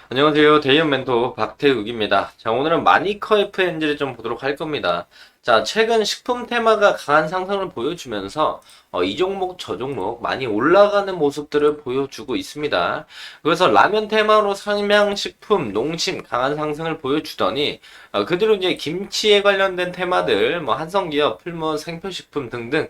안녕하세요. 대이언 멘토 박태욱입니다. 자, 오늘은 마니커 FNG를 좀 보도록 할 겁니다. 자, 최근 식품 테마가 강한 상승을 보여주면서 이 종목 저 종목 많이 올라가는 모습들을 보여주고 있습니다. 그래서 라면 테마로 삼양식품, 농심 강한 상승을 보여주더니 그 뒤로 이제 김치에 관련된 테마들, 뭐 한성기업, 풀무, 생표식품 등등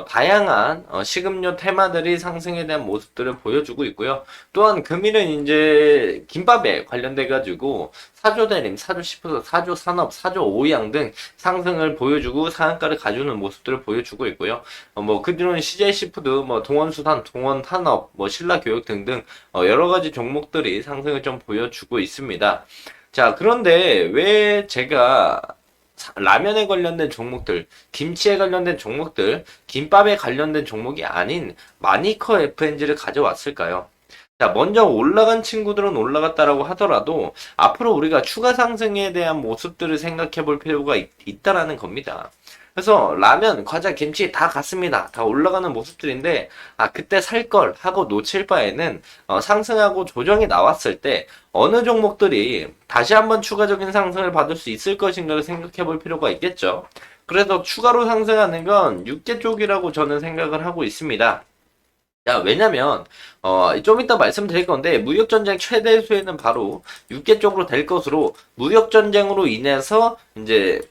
다양한 식음료 테마들이 상승에 대한 모습들을 보여주고 있고요. 또한 금일은 이제 김밥에 관련돼 가지고 사조 대림, 사조 시푸드, 사조 산업, 사조 오양 등 상승을 보여주고 상한가를 가져오는 모습들을 보여주고 있고요. 뭐 그 뒤로는 CJ 시푸드, 뭐 동원수산, 동원탄업, 뭐 신라교육 등등 여러 가지 종목들이 상승을 좀 보여주고 있습니다. 자, 그런데 왜 제가 라면에 관련된 종목들, 김치에 관련된 종목들, 김밥에 관련된 종목이 아닌 마니커 FNG를 가져왔을까요? 자, 먼저 올라간 친구들은 올라갔다라고 하더라도 앞으로 우리가 추가 상승에 대한 모습들을 생각해 볼 필요가 있다라는 겁니다. 그래서 라면, 과자, 김치 다 갔습니다. 다 올라가는 모습들인데 그때 살 걸 하고 놓칠 바에는 상승하고 조정이 나왔을 때 어느 종목들이 다시 한번 추가적인 상승을 받을 수 있을 것인가를 생각해 볼 필요가 있겠죠. 그래서 추가로 상승하는 건 육계 쪽이라고 저는 생각을 하고 있습니다. 야, 왜냐면, 좀 이따 말씀드릴 건데, 무역전쟁 최대 수혜는 바로 육계 쪽으로 될 것으로, 무역전쟁으로 인해서, 이제,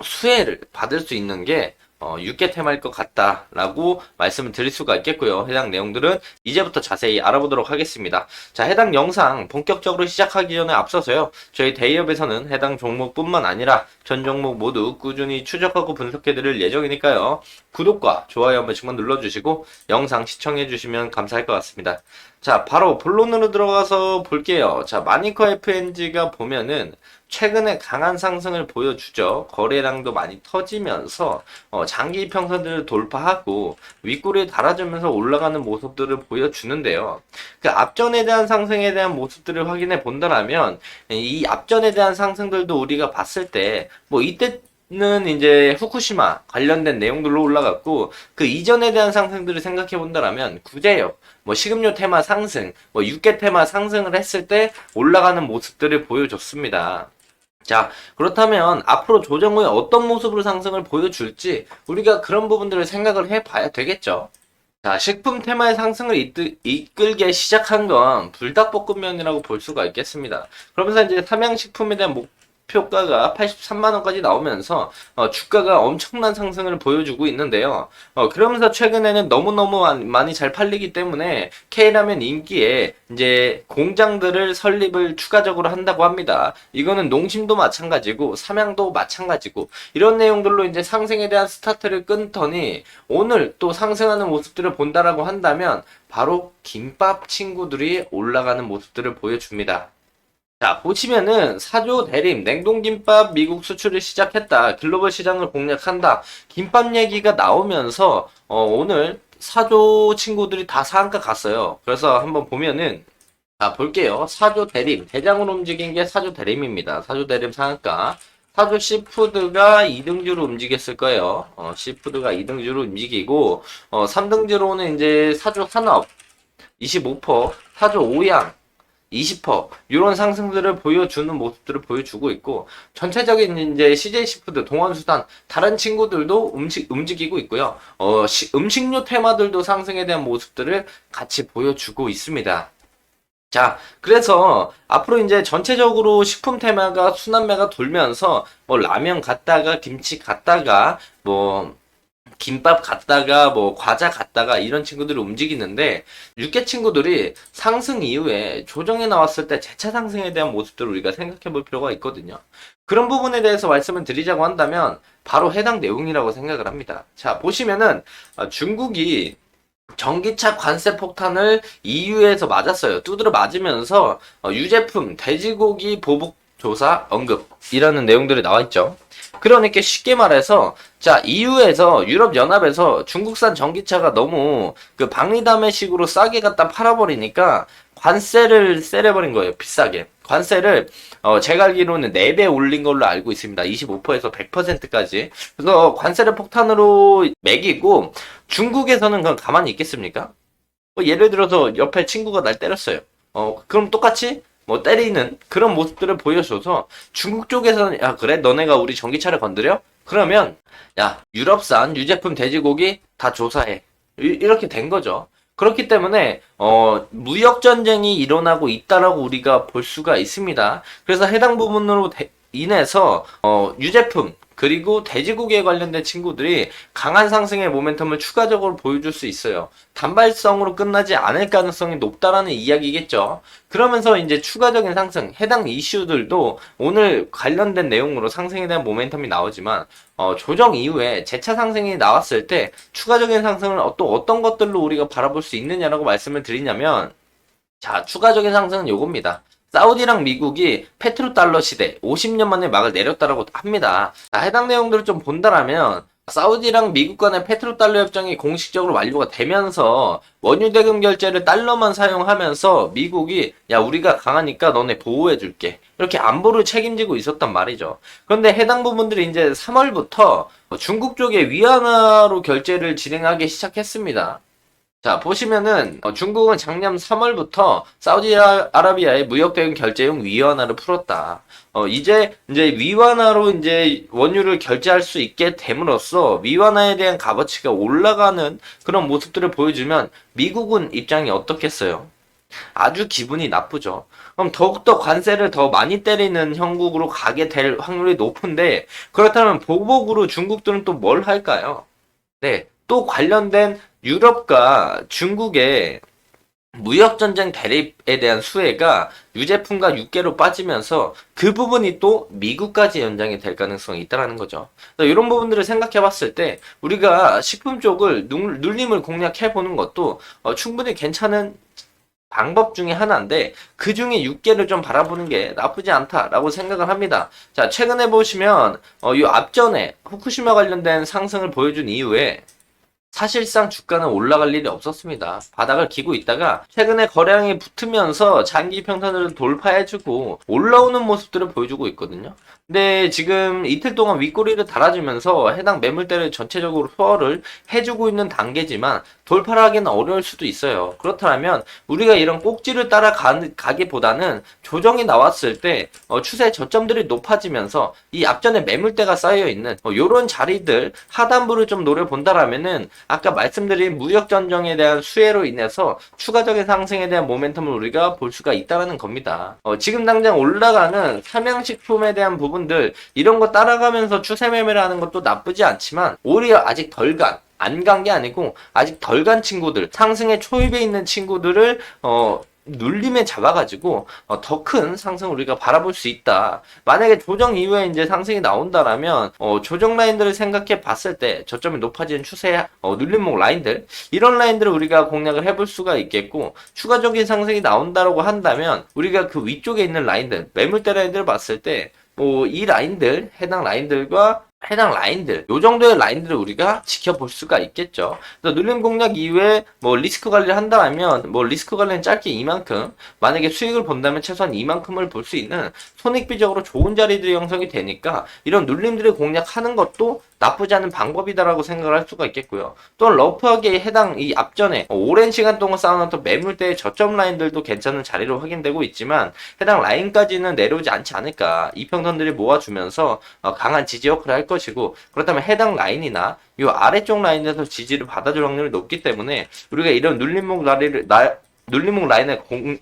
수혜를 받을 수 있는 게, 육계 테마일 것 같다라고 말씀을 드릴 수가 있겠고요. 해당 내용들은 이제부터 자세히 알아보도록 하겠습니다. 자, 해당 영상 본격적으로 시작하기 전에 앞서서요. 저희 데이업에서는 해당 종목뿐만 아니라 전 종목 모두 꾸준히 추적하고 분석해드릴 예정이니까요. 구독과 좋아요 한 번씩만 눌러주시고 영상 시청해주시면 감사할 것 같습니다. 자, 바로 본론으로 들어가서 볼게요. 자, 마니커 FNG가 보면은 최근에 강한 상승을 보여주죠. 거래량도 많이 터지면서 장기 이평선들을 돌파하고 윗골이 달아주면서 올라가는 모습들을 보여주는데요. 그 앞전에 대한 상승에 대한 모습들을 확인해 본다면 이 앞전에 대한 상승들도 우리가 봤을 때 뭐 이때는 이제 후쿠시마 관련된 내용들로 올라갔고 그 이전에 대한 상승들을 생각해 본다면 구제역 뭐 식음료 테마 상승, 뭐 육계 테마 상승을 했을 때 올라가는 모습들을 보여줬습니다. 자, 그렇다면 앞으로 조정 후에 어떤 모습으로 상승을 보여줄지 우리가 그런 부분들을 생각을 해봐야 되겠죠. 자, 식품 테마의 상승을 이끌게 시작한 건 불닭볶음면이라고 볼 수가 있겠습니다. 그러면서 이제 삼양식품에 대한 목표가가 83만원까지 나오면서 주가가 엄청난 상승을 보여주고 있는데요. 그러면서 최근에는 너무너무 많이 잘 팔리기 때문에 K라면 인기에 이제 공장들을 설립을 추가적으로 한다고 합니다. 이거는 농심도 마찬가지고 삼양도 마찬가지고 이런 내용들로 이제 상승에 대한 스타트를 끊더니 오늘 또 상승하는 모습들을 본다라고 한다면 바로 김밥 친구들이 올라가는 모습들을 보여줍니다. 자, 보시면은 사조 대림 냉동김밥 미국 수출을 시작했다. 글로벌 시장을 공략한다. 김밥 얘기가 나오면서 오늘 사조 친구들이 다 상한가 갔어요. 그래서 한번 보면은 볼게요. 사조 대림 대장으로 움직인 게 사조 대림입니다. 사조 대림 상한가. 사조 시푸드가 2등주로 움직였을 거예요. 시푸드가 2등주로 움직이고 3등주로는 이제 사조 산업 25%, 사조 오양 20% 이런 상승들을 보여주는 모습들을 보여주고 있고 전체적인 이제 CJ 시푸드, 동원수단 다른 친구들도 움직이고 있고요. 음식료 테마들도 상승에 대한 모습들을 같이 보여주고 있습니다. 자, 그래서 앞으로 이제 전체적으로 식품 테마가 순환매가 돌면서 뭐 라면 갔다가 김치 갔다가 뭐 김밥 갔다가 뭐 과자 갔다가 이런 친구들이 움직이는데 육계 친구들이 상승 이후에 조정이 나왔을 때 재차 상승에 대한 모습들을 우리가 생각해 볼 필요가 있거든요. 그런 부분에 대해서 말씀을 드리자고 한다면 바로 해당 내용이라고 생각을 합니다. 자, 보시면은 중국이 전기차 관세 폭탄을 EU에서 맞았어요. 두드려 맞으면서 유제품 돼지고기 보복 조사 언급이라는 내용들이 나와 있죠. 그러니까 쉽게 말해서 자 EU에서 유럽연합에서 중국산 전기차가 너무 그 박리담회식으로 싸게 갖다 팔아버리니까 관세를 세려버린 거예요. 비싸게 관세를 제가 알기로는 4배 올린 걸로 알고 있습니다. 25%에서 100%까지. 그래서 관세를 폭탄으로 매기고 중국에서는 그건 가만히 있겠습니까? 예를 들어서 옆에 친구가 날 때렸어요. 그럼 똑같이 뭐 때리는 그런 모습들을 보여줘서 중국 쪽에서는 야 그래 너네가 우리 전기차를 건드려? 그러면 야 유럽산 유제품 돼지고기 다 조사해 이렇게 된 거죠. 그렇기 때문에 무역 전쟁이 일어나고 있다라고 우리가 볼 수가 있습니다. 그래서 해당 부분으로 인해서 유제품 그리고 돼지고기에 관련된 친구들이 강한 상승의 모멘텀을 추가적으로 보여줄 수 있어요. 단발성으로 끝나지 않을 가능성이 높다라는 이야기겠죠. 그러면서 이제 추가적인 상승, 해당 이슈들도 오늘 관련된 내용으로 상승에 대한 모멘텀이 나오지만 조정 이후에 재차 상승이 나왔을 때 추가적인 상승을 또 어떤 것들로 우리가 바라볼 수 있느냐라고 말씀을 드리냐면 자, 추가적인 상승은 요겁니다. 사우디랑 미국이 페트로달러 시대 50년 만에 막을 내렸다라고 합니다. 자, 해당 내용들을 좀 본다라면 사우디랑 미국 간의 페트로달러 협정이 공식적으로 완료가 되면서 원유 대금 결제를 달러만 사용하면서 미국이 야 우리가 강하니까 너네 보호해줄게 이렇게 안보를 책임지고 있었단 말이죠. 그런데 해당 부분들이 이제 3월부터 중국 쪽에 위안화로 결제를 진행하기 시작했습니다. 자, 보시면은, 중국은 작년 3월부터 사우디아라비아의 무역대금 결제용 위안화를 풀었다. 이제 위안화로 이제 원유를 결제할 수 있게 됨으로써 위안화에 대한 값어치가 올라가는 그런 모습들을 보여주면 미국은 입장이 어떻겠어요? 아주 기분이 나쁘죠. 그럼 더욱더 관세를 더 많이 때리는 형국으로 가게 될 확률이 높은데, 그렇다면 보복으로 중국들은 또 뭘 할까요? 네, 또 관련된 유럽과 중국의 무역전쟁 대립에 대한 수혜가 유제품과 육계로 빠지면서 그 부분이 또 미국까지 연장이 될 가능성이 있다는 거죠. 이런 부분들을 생각해 봤을 때 우리가 식품 쪽을 눌림을 공략해 보는 것도 충분히 괜찮은 방법 중에 하나인데 그 중에 육계를 좀 바라보는 게 나쁘지 않다라고 생각을 합니다. 자, 최근에 보시면 이 앞전에 후쿠시마 관련된 상승을 보여준 이후에 사실상 주가는 올라갈 일이 없었습니다. 바닥을 기고 있다가 최근에 거래량이 붙으면서 장기 평선을 돌파해주고 올라오는 모습들을 보여주고 있거든요. 근데 지금 이틀 동안 윗꼬리를 달아주면서 해당 매물대를 전체적으로 소화를 해주고 있는 단계지만 돌파를 하기는 어려울 수도 있어요. 그렇다면 우리가 이런 꼭지를 따라가기보다는 조정이 나왔을 때 추세 저점들이 높아지면서 이 앞전에 매물대가 쌓여있는 이런 자리들 하단부를 좀 노려본다라면은 아까 말씀드린 무역전쟁에 대한 수혜로 인해서 추가적인 상승에 대한 모멘텀을 우리가 볼 수가 있다는 겁니다. 지금 당장 올라가는 삼양식품에 대한 부분들 이런 거 따라가면서 추세 매매를 하는 것도 나쁘지 않지만 오히려 아직 안 간 게 아니고 아직 덜 간 친구들 상승의 초입에 있는 친구들을 눌림에 잡아가지고 더 큰 상승 우리가 바라볼 수 있다. 만약에 조정 이후에 이제 상승이 나온다라면 조정 라인들을 생각해 봤을 때 저점이 높아지는 추세 눌림목 라인들 이런 라인들을 우리가 공략을 해볼 수가 있겠고 추가적인 상승이 나온다라고 한다면 우리가 그 위쪽에 있는 라인들 매물대 라인들을 봤을 때 이 라인들 해당 라인들, 요 정도의 라인들을 우리가 지켜볼 수가 있겠죠. 그래서 눌림 공략 이후에 리스크 관리를 한다면 리스크 관리는 짧게 이만큼, 만약에 수익을 본다면 최소한 이만큼을 볼 수 있는 손익비적으로 좋은 자리들이 형성이 되니까 이런 눌림들을 공략하는 것도 나쁘지 않은 방법이다라고 생각을 할 수가 있겠고요. 또한 러프하게 해당 이 앞전에 오랜 시간 동안 쌓아놨던 매물대의 저점 라인들도 괜찮은 자리로 확인되고 있지만 해당 라인까지는 내려오지 않지 않을까. 이평선들이 모아주면서 강한 지지 역할을 할 것이고 그렇다면 해당 라인이나 이 아래쪽 라인에서 지지를 받아줄 확률이 높기 때문에 우리가 이런 눌림목 라인을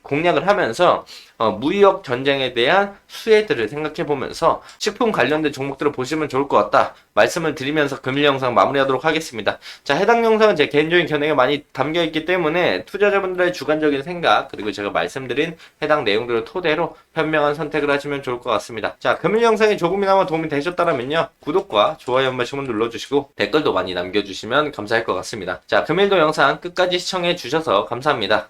공략을 하면서 무역 전쟁에 대한 수혜들을 생각해 보면서 식품 관련된 종목들을 보시면 좋을 것 같다 말씀을 드리면서 금일 영상 마무리하도록 하겠습니다. 자, 해당 영상은 제 개인적인 견해가 많이 담겨 있기 때문에 투자자분들의 주관적인 생각 그리고 제가 말씀드린 해당 내용들을 토대로 현명한 선택을 하시면 좋을 것 같습니다. 자, 금일 영상이 조금이나마 도움이 되셨다면요 구독과 좋아요 한 번씩만 눌러주시고 댓글도 많이 남겨주시면 감사할 것 같습니다. 자, 금일도 영상 끝까지 시청해 주셔서 감사합니다.